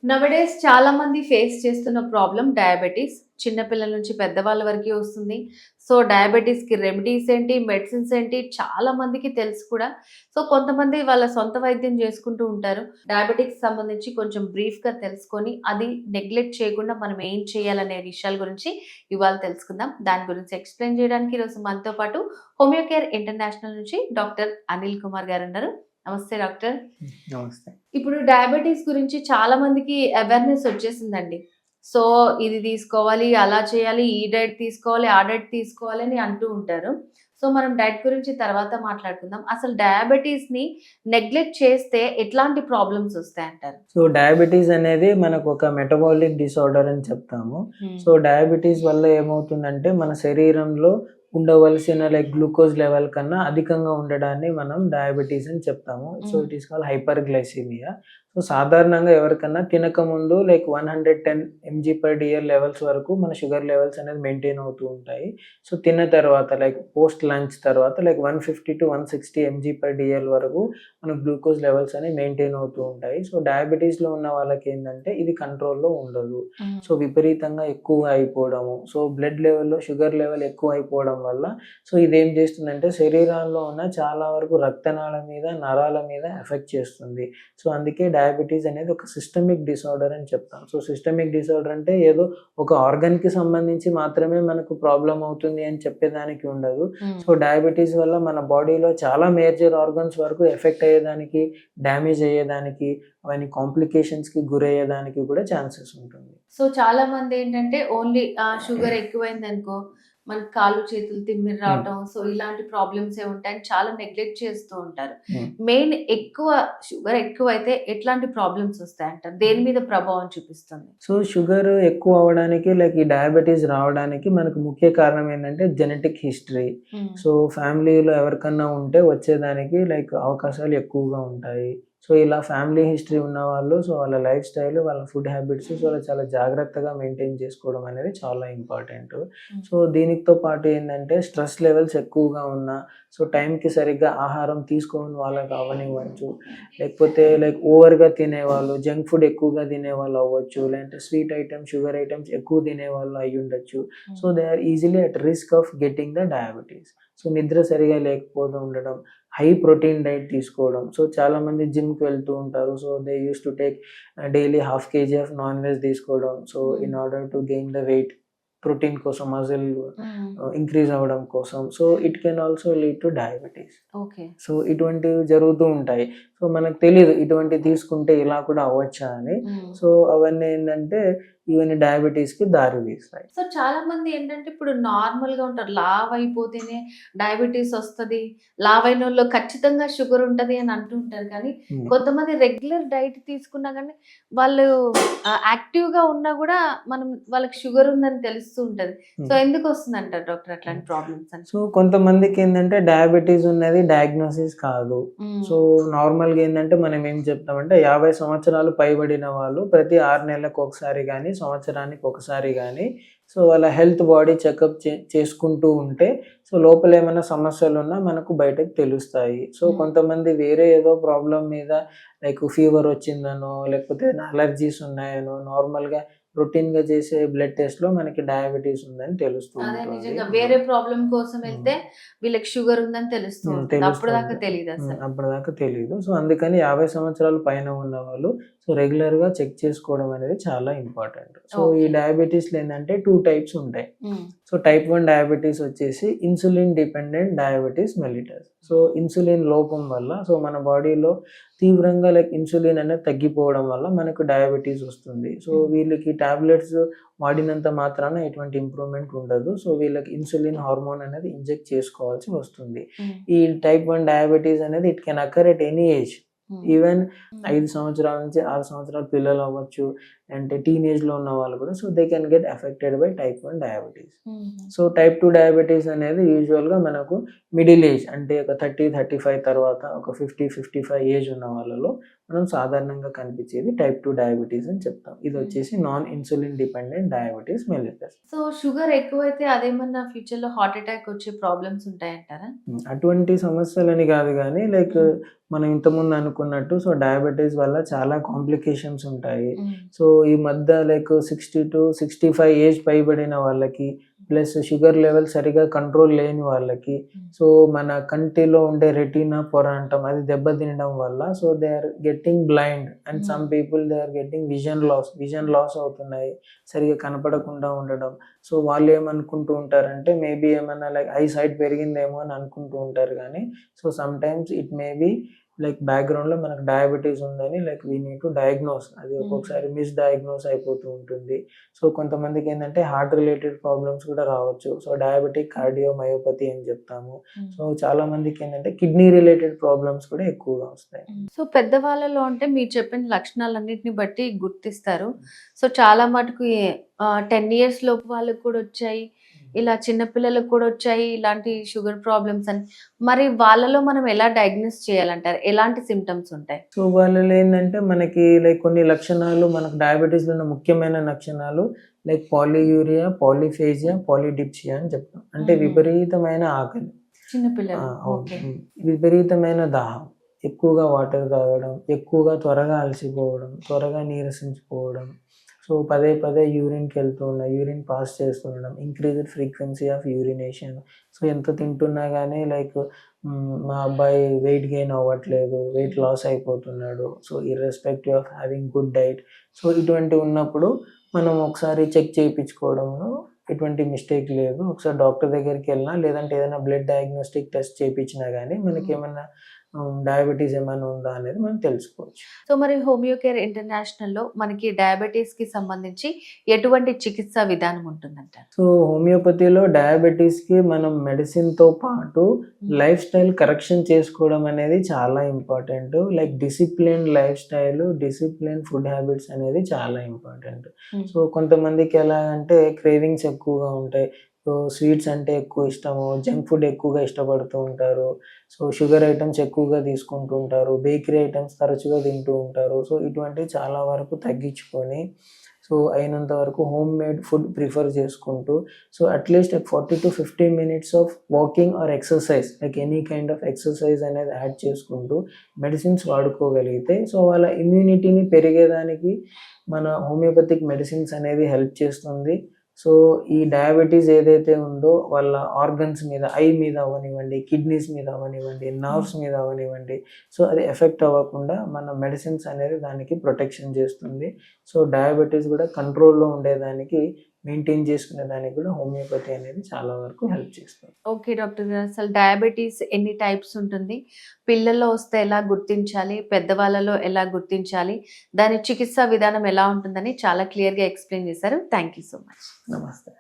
నవడేస్ చాలా మంది ఫేస్ చేస్తున్న ప్రాబ్లం డయాబెటీస్. చిన్న పిల్లల నుంచి పెద్దవాళ్ళ వరకి వస్తుంది. సో, డయాబెటీస్‌కి రెమెడీస్ ఏంటి, మెడిసిన్స్ ఏంటి చాలా మందికి తెలుసు కూడా. సో, కొంతమంది వాళ్ళ సొంత వైద్యం చేసుకుంటూ ఉంటారు. డయాబెటిక్స్ సంబంధించి కొంచెం బ్రీఫ్‌గా తెలుసుకొని, అది నెగ్లెక్ట్ చేయకుండా మనం ఏం చేయాలనే విషయాల గురించి ఇవాళ తెలుసుకుందాం. దాని గురించి ఎక్స్‌ప్లెయిన్ చేయడానికి ఈరోజు మనతో పాటు హోమియో కేర్ ఇంటర్నేషనల్ నుంచి డాక్టర్ అనిల్ కుమార్ గారున్నారు. నమస్తే డాక్టర్. నమస్తే. ఇప్పుడు డయాబెటీస్ గురించి చాలా మందికి అవేర్‌నెస్ వచ్చేసిందండి. సో, ఇది తీసుకోవాలి, అలా చేయాలి, ఈ డైట్ తీసుకోవాలి, ఆ డైట్ తీసుకోవాలి అని అంటూ ఉంటారు. సో, మనం డైట్ గురించి తర్వాత మాట్లాడుకుందాం. అసలు డయాబెటీస్‌ని నెగ్లెక్ట్ చేస్తే ఎట్లాంటి ప్రాబ్లమ్స్ వస్తాయంటారు? సో, డయాబెటీస్ అనేది మనకొక మెటబాలిక్ డిసార్డర్ అని చెప్తాము. సో, డయాబెటీస్ వల్ల ఏమవుతుందంటే మన శరీరంలో ఉండవలసిన గ్లూకోజ్ లెవెల్ కన్నా అధికంగా ఉండడాన్ని మనం డయాబెటీస్ అని చెప్తాము. So, it is called hyperglycaemia. So, సాధారణంగా ఎవరికన్నా తినకముందు 110 mg/dl లెవెల్స్ వరకు మన షుగర్ లెవెల్స్ అనేది మెయింటైన్ అవుతూ ఉంటాయి. సో, తిన్న తర్వాత పోస్ట్ లంచ్ తర్వాత 150-160 mg/dl వరకు మన గ్లూకోజ్ లెవెల్స్ అనేవి మెయింటైన్ అవుతూ ఉంటాయి. సో, డయాబెటీస్‌లో ఉన్న వాళ్ళకేందంటే ఇది కంట్రోల్‌లో ఉండదు. సో, విపరీతంగా ఎక్కువగా అయిపోవడము, సో బ్లడ్ లెవెల్‌లో షుగర్ లెవెల్ ఎక్కువ అయిపోవడం వల్ల సో ఇదేం చేస్తుందంటే శరీరంలో ఉన్న చాలా వరకు రక్తనాళ మీద, నరాల మీద ఎఫెక్ట్ చేస్తుంది. సో, అందుకే డయాబెటీస్ అనేది ఒక సిస్టమిక్ డిసార్డర్ అని చెప్తాం. సో, సిస్టమిక్ డిసార్డర్ అంటే ఏదో ఒక ఆర్గాన్‌కి సంబంధించి మాత్రమే మనకు ప్రాబ్లమ్ అవుతుంది అని చెప్పేదానికి ఉండదు. సో, డయాబెటీస్ వల్ల మన బాడీలో చాలా మేజర్ ఆర్గన్స్ వరకు ఎఫెక్ట్ అయ్యేదానికి, డ్యామేజ్ అయ్యేదానికి, అవన్నీ కాంప్లికేషన్స్‌కి గురయ్యేదానికి కూడా ఛాన్సెస్ ఉంటుంది. సో, చాలా మందేంటంటే ఓన్లీ షుగర్ ఎక్కువైందనుకో, మనకి కాళ్ళు, చేతులు తిమ్మిరి రావటం, సో ఇలాంటి ప్రాబ్లమ్సే ఉంటాయని చాలా నెగ్లెక్ట్ చేస్తూ ఉంటారు. మెయిన్ షుగర్ ఎక్కువైతే ఎట్లాంటి ప్రాబ్లమ్స్ వస్తాయంటారు? దేని మీద ప్రభావం చూపిస్తుంది? సో, షుగర్ ఎక్కువ అవ్వడానికి ఈ డయాబెటీస్ రావడానికి మనకు ముఖ్య కారణం ఏంటంటే జెనెటిక్ హిస్టరీ. సో, ఫ్యామిలీలో ఎవరికన్నా ఉంటే వచ్చేదానికి అవకాశాలు ఎక్కువగా ఉంటాయి. సో, ఇలా ఫ్యామిలీ హిస్టరీ ఉన్నవాళ్ళు సో వాళ్ళ లైఫ్ స్టైల్, వాళ్ళ ఫుడ్ హ్యాబిట్స్ సో వాళ్ళు చాలా జాగ్రత్తగా మెయింటైన్ చేసుకోవడం అనేది చాలా ఇంపార్టెంట్. సో, దీనితో పాటు ఏంటంటే స్ట్రెస్ లెవెల్స్ ఎక్కువగా ఉన్నా, సో టైంకి సరిగ్గా ఆహారం తీసుకోని వాళ్ళకి అవ్వనివ్వచ్చు, లేకపోతే ఓవర్‌గా తినేవాళ్ళు, జంక్ ఫుడ్ ఎక్కువగా తినేవాళ్ళు అవ్వచ్చు, లేదంటే స్వీట్ ఐటమ్స్, షుగర్ ఐటమ్స్ ఎక్కువ తినేవాళ్ళు అయ్యుండొచ్చు. So, they are easily at risk of getting the diabetes. So, నిద్ర సరిగా లేకపోతూ ఉండడం, హై ప్రోటీన్ డైట్ తీసుకోవడం. సో, చాలామంది జిమ్‌కి వెళ్తూ ఉంటారు. So, they used to take daily ½ kg of non veg తీసుకోవడం. So, in order to gain the weight, protein కోసం, మజిల్ ఇంక్రీజ్ అవ్వడం కోసం. So, it can also lead to diabetes. Okay. So, ఇటువంటివి జరుగుతూ ఉంటాయి. సో, మనకు తెలీదు ఇటువంటివి తీసుకుంటే ఇలా కూడా అవ్వచ్చా అని. సో, అవన్నీ ఏంటంటే ఇవన్నీ డయాబెటీస్‌కి దారి తీస్తాయి. సో, చాలా మంది ఏంటంటే ఇప్పుడు నార్మల్‌గా ఉంటారు. లావు అయిపోతేనే డయాబెటీస్ వస్తది. లావైనోళ్ళలో ఖచ్చితంగా షుగర్ ఉంటది అని అంటుంటారు. కానీ కొంతమంది రెగ్యులర్ డైట్ తీసుకున్నా గానీ వాళ్ళు యాక్టివ్‌గా ఉన్నా గూడా వాళ్ళకి షుగర్ ఉందని తెలుస్తూ ఉంటది. సో, ఎందుకు వస్తుందంటారు డాక్టర్ అట్లాంటి ప్రాబ్లమ్స్ అని? సో, కొంతమందికి ఏంటంటే డయాబెటీస్ ఉన్నది డయాగ్నోసిస్ కాదు. సో, నార్మల్‌గా ఏంటంటే మనం ఏం చెప్తామంటే 50 సంవత్సరాలు పైబడిన వాళ్ళు ప్రతి 6 నెలలకు ఒకసారి గానీ, సంవత్సరానికి ఒకసారి గానీ సో వాళ్ళ హెల్త్ బాడీ చెకప్ చేసుకుంటూ ఉంటే సో లోపల ఏమైనా సమస్యలున్నా మనకు బయటకు తెలుస్తాయి. సో, కొంతమంది వేరే ఏదో ప్రాబ్లమ్ మీద ఫీవర్ వచ్చిందనో, లేకపోతే అలర్జీస్ ఉన్నాయనో, నార్మల్‌గా రొటీన్‌గా చేసే బ్లడ్ టెస్ట్‌లో మనకి డయాబెటీస్ ఉందని తెలుస్తూ ఉంటుంది. నిజంగా వేరే ప్రాబ్లమ్ కోసం వెళ్తే వీళ్ళకి షుగర్ ఉందని తెలుస్తూ ఉంటుంది. అప్పటిదాకా తెలీదు అసలు. అప్పటిదాకా తెలీదు. సో, అందుకని 50 సంవత్సరాల పైన ఉన్నవాళ్ళు సో రెగ్యులర్‌గా చెక్ చేసుకోవడం అనేది చాలా ఇంపార్టెంట్. సో, ఈ డయాబెటీస్‌లో ఏంటంటే 2 టైప్స్ ఉంటాయి. సో, టైప్ 1 డయాబెటీస్ వచ్చేసి insulin dependent diabetes mellitus. So, insulin లోపం వల్ల సో మన బాడీలో తీవ్రంగా ఇన్సులిన్ అనేది తగ్గిపోవడం వల్ల మనకు డయాబెటీస్ వస్తుంది. సో, వీళ్ళకి టాబ్లెట్స్ వాడినంత మాత్రాన ఎటువంటి ఇంప్రూవ్‌మెంట్ ఉండదు. సో, వీళ్ళకి ఇన్సులిన్ హార్మోన్ అనేది ఇంజెక్ట్ చేసుకోవాల్సి వస్తుంది. ఈ టైప్ 1 డయాబెటీస్ అనేది it can occur at any age. Even 5 సంవత్సరాల నుంచి 6 సంవత్సరాల పిల్లలు అవ్వచ్చు, అంటే టీనేజ్‌లో ఉన్న వాళ్ళు కూడా so they can get affected by type 1 diabetes. So, type 2 diabetes అనేది యూజువల్‌గా మనకు మిడిల్ ఏజ్ అంటే ఒక 30, 35 తర్వాత ఒక 50, 55 ఏజ్ ఉన్న వాళ్ళలో మనం సాధారణంగా కనిపించేది టైప్ 2 డయాబెటీస్ అని చెప్తాం. ఇది వచ్చేసి non insulin dependent diabetes mellitus. So, sugar ఎక్కువైతే అదేమన్నా ఫ్యూచర్‌లో హార్ట్ అటాక్ వచ్చే ప్రాబ్లమ్స్ ఉంటాయంటారా? అటువంటి సమస్యలని కాదు గానీ మనం ఇంతకుముందు అనుకున్నట్టు సో డయాబెటీస్ వల్ల చాలా కాంప్లికేషన్స్ ఉంటాయి. సో ఈ మధ్య లైక్ 60 to 65 ఏజ్ పైబడిన వాళ్ళకి ప్లస్ షుగర్ లెవెల్ సరిగా కంట్రోల్ లేని వాళ్ళకి సో మన కంటిలో ఉండే రెటీనా పొర అంటాం అది దెబ్బతినడం వల్ల so they are getting blind and some people they are getting vision loss అవుతున్నాయి, సరిగా కనపడకుండా ఉండడం. సో వాళ్ళు ఏమనుకుంటూ ఉంటారంటే మేబీ ఏమన్నా లైక్ ఐ సైట్ పెరిగిందేమో అని అనుకుంటూ ఉంటారు, కానీ so some times it may be like బ్యాక్గ్రౌండ్లో మనకు డయాబెటీస్ ఉందని like we need to diagnose, అది ఒక్కొక్కసారి మిస్డయాగ్నోస్ అయిపోతూ ఉంటుంది. సో కొంతమందికి ఏంటంటే హార్ట్ రిలేటెడ్ ప్రాబ్లమ్స్ కూడా రావచ్చు, సో డయాబెటిక్ కార్డియోమయోపతి అని చెప్తాము. సో చాలా మందికి ఏంటంటే కిడ్నీ రిలేటెడ్ ప్రాబ్లమ్స్ కూడా ఎక్కువగా వస్తాయి. సో పెద్దవాళ్ళలో అంటే మీరు చెప్పిన లక్షణాలన్నింటిని బట్టి గుర్తిస్తారు. సో చాలా మటుకు 10 years లోపు వాళ్ళకి కూడా వచ్చాయి, ఇలా చిన్నపిల్లలకు కూడా వచ్చాయి ఇలాంటి షుగర్ ప్రాబ్లమ్స్ అని. మరి వాళ్ళలో మనం ఎలా డయాగ్నోస్ చేయాలంటారు? ఎలాంటి సిమ్టమ్స్ ఉంటాయి? సో వాళ్ళలో ఏంటంటే మనకి లైక్ కొన్ని లక్షణాలు, మనకు డయాబెటీస్లో ఉన్న ముఖ్యమైన లక్షణాలు లైక్ పాలియూరియా, పాలిఫేజియా, పాలిడిప్సియా అని చెప్తాం. అంటే విపరీతమైన ఆకలి, చిన్నపిల్లలు, విపరీతమైన దాహం, ఎక్కువగా వాటర్ తాగడం, ఎక్కువగా త్వరగా అలసిపోవడం, త్వరగా నీరసించిపోవడం, సో పదే పదే యూరిన్కి వెళ్తూ ఉండడం, యూరిన్ పాస్ చేస్తుండడం, increased frequency of urination. So ఎంత తింటున్నా కానీ లైక్ మా అబ్బాయి వెయిట్ గెయిన్ అవ్వట్లేదు, వెయిట్ లాస్ అయిపోతున్నాడు, so irrespective of having good diet. So ఇటువంటి ఉన్నప్పుడు మనం ఒకసారి చెక్ చేయించుకోవడంలో ఎటువంటి మిస్టేక్ లేదు. ఒకసారి డాక్టర్ దగ్గరికి వెళ్ళినా లేదంటే ఏదైనా బ్లడ్ డయాగ్నోస్టిక్ టెస్ట్ చేయించినా కానీ మనకి ఏమైనా డయాబెటీస్ ఏమైనా ఉందా అనేది మనం తెలుసుకోవచ్చు. సో మరి హోమియోకేర్ ఇంటర్నేషనల్లో మనకి డయాబెటీస్ కి సంబంధించి ఎటువంటి చికిత్సా విధానం ఉంటుందంటారు? సో హోమియోపతిలో డయాబెటీస్కి మనం మెడిసిన్తో పాటు లైఫ్ స్టైల్ కరెక్షన్ చేసుకోవడం అనేది చాలా important. Like discipline life style, discipline food habits అనేది చాలా ఇంపార్టెంట్. సో కొంతమందికి ఎలా అంటే క్రేవింగ్స్ ఎక్కువగా ఉంటాయి, సో స్వీట్స్ అంటే ఎక్కువ ఇష్టము, జంక్ ఫుడ్ ఎక్కువగా ఇష్టపడుతూ ఉంటారు, సో షుగర్ ఐటమ్స్ ఎక్కువగా తీసుకుంటూ ఉంటారు, బేకరీ ఐటమ్స్ తరచుగా తింటూ ఉంటారు. సో ఇటువంటి చాలా వరకు తగ్గించుకొని సో అయినంత వరకు హోమ్ మేడ్ ఫుడ్ ప్రిఫర్ చేసుకుంటూ so at least 40 to 50 minutes of walking are exercise, like any kind of exercise అనేది యాడ్ చేసుకుంటూ మెడిసిన్స్ వాడుకోగలిగితే సో వాళ్ళ ఇమ్యూనిటీని పెరిగేదానికి మన హోమియోపతిక్ మెడిసిన్స్ అనేది హెల్ప్ చేస్తుంది. సో ఈ డయాబెటీస్ ఏదైతే ఉందో వాళ్ళ ఆర్గన్స్ మీద, ఐ మీద అవనివ్వండి, కిడ్నీస్ మీద అవనివ్వండి, నర్వ్స్ మీద అవనివ్వండి, సో అది ఎఫెక్ట్ అవ్వకుండా మన మెడిసిన్స్ అనేది దానికి ప్రొటెక్షన్ చేస్తుంది. సో డయాబెటీస్ కూడా కంట్రోల్లో ఉండేదానికి, మెయింటైన్ చేసుకునే దానికి కూడా హోమియోపతి అనేది చాలా వరకు హెల్ప్ చేస్తుంది. ఓకే డాక్టర్ గారు, అసలు డయాబెటీస్ ఎన్ని టైప్స్ ఉంటుంది, పిల్లల్లో వస్తే ఎలా గుర్తించాలి, పెద్దవాళ్ళలో ఎలా గుర్తించాలి, దాని చికిత్సా విధానం ఎలా ఉంటుందని చాలా క్లియర్గా ఎక్స్ప్లెయిన్ చేశారు. Thank you so much. నమస్తే.